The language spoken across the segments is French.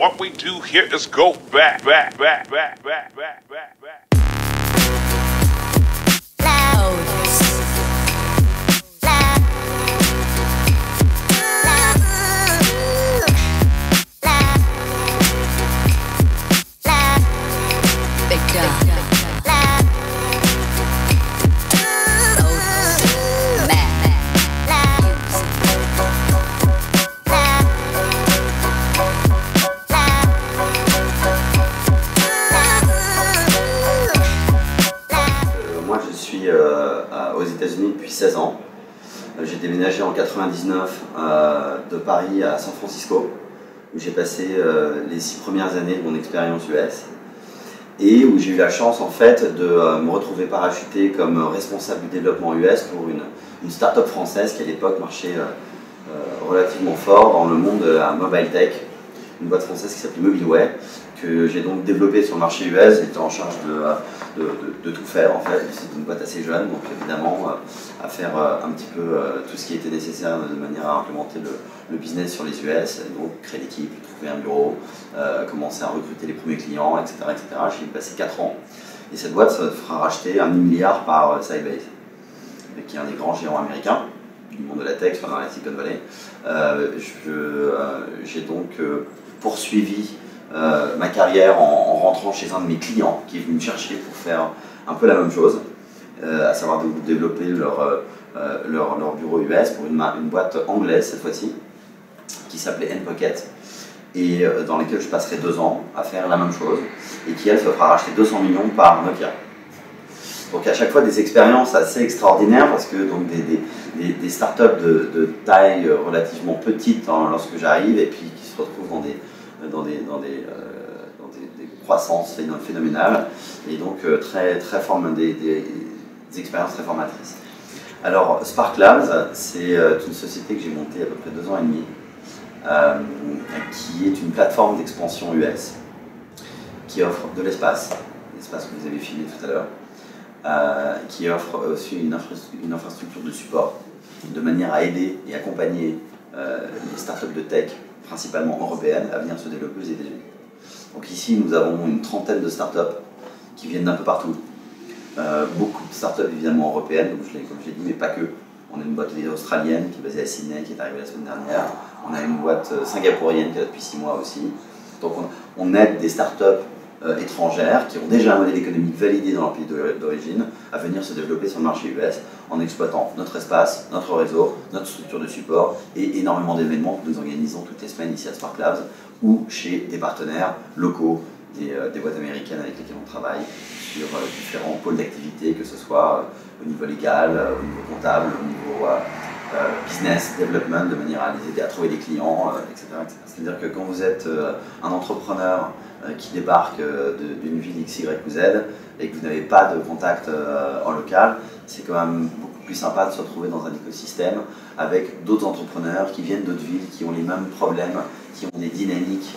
what we do here is go back, back, back, back, back, back, back, back. Moi je suis aux États-Unis depuis 16 ans. J'ai déménagé en 99 de Paris à San Francisco, où j'ai passé les 6 premières années de mon expérience US et où j'ai eu la chance en fait de me retrouver parachuté comme responsable du développement US pour une start-up française qui à l'époque marchait relativement fort dans le monde de la mobile tech, une boîte française qui s'appelait Mobileway, que j'ai donc développé sur le marché US, j'étais en charge de tout faire en fait. C'était une boîte assez jeune, donc évidemment à faire un petit peu tout ce qui était nécessaire de manière à implémenter le business sur les US, donc créer l'équipe, trouver un bureau, commencer à recruter les premiers clients, etc. etc. J'ai passé 4 ans et cette boîte se fera racheter 1 milliard par Sybase, qui est un des grands géants américains du monde de la tech, dans la Silicon Valley. J'ai donc poursuivi ma carrière en rentrant chez un de mes clients qui est venu me chercher pour faire un peu la même chose, à savoir développer leur bureau US pour une boîte anglaise cette fois-ci, qui s'appelait Npocket, et dans laquelle je passerai 2 ans à faire la même chose, et qui elle se fera racheter 200 millions par Nokia. Donc à chaque fois des expériences assez extraordinaires, parce que donc des startups de taille relativement petite lorsque j'arrive, et puis qui se retrouvent dans des croissances phénoménales, et donc des expériences très formatrices. Alors Spark Labs, c'est une société que j'ai montée à peu près 2 ans et demi, qui est une plateforme d'expansion US, qui offre de l'espace que vous avez filmé tout à l'heure, qui offre aussi une infrastructure de support, de manière à aider et accompagner les startups de tech, principalement européennes, à venir se développer aux États-Unis. Donc ici, nous avons une trentaine de startups qui viennent d'un peu partout. Beaucoup de startups évidemment européennes, comme je l'ai dit, mais pas que. On a une boîte australienne qui est basée à Sydney, qui est arrivée la semaine dernière. On a une boîte singapourienne qui est là depuis 6 mois aussi. Donc on aide des startups étrangères qui ont déjà un modèle économique validé dans leur pays d'origine à venir se développer sur le marché US en exploitant notre espace, notre réseau, notre structure de support et énormément d'événements que nous organisons toutes les semaines ici à Spark Labs ou chez des partenaires locaux, des boîtes américaines avec lesquelles on travaille sur différents pôles d'activité, que ce soit au niveau légal, au niveau comptable, au niveau business development, de manière à les aider à trouver des clients, etc. C'est-à-dire que quand vous êtes un entrepreneur qui débarque d'une ville X, Y ou Z et que vous n'avez pas de contact en local, c'est quand même beaucoup plus sympa de se retrouver dans un écosystème avec d'autres entrepreneurs qui viennent d'autres villes, qui ont les mêmes problèmes, qui ont des dynamiques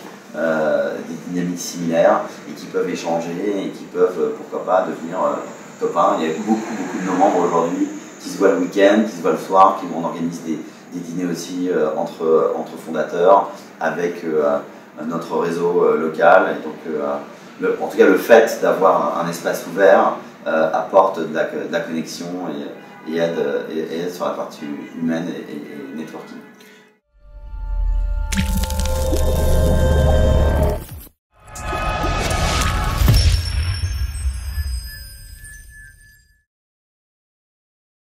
similaires et qui peuvent échanger et qui peuvent, pourquoi pas, devenir copains. Il y a beaucoup de nos membres aujourd'hui qui se voient le week-end, qui se voient le soir, on organise des dîners aussi entre fondateurs avec notre réseau local. Et donc, en tout cas, le fait d'avoir un espace ouvert apporte de la connexion et aide sur la partie humaine et networking.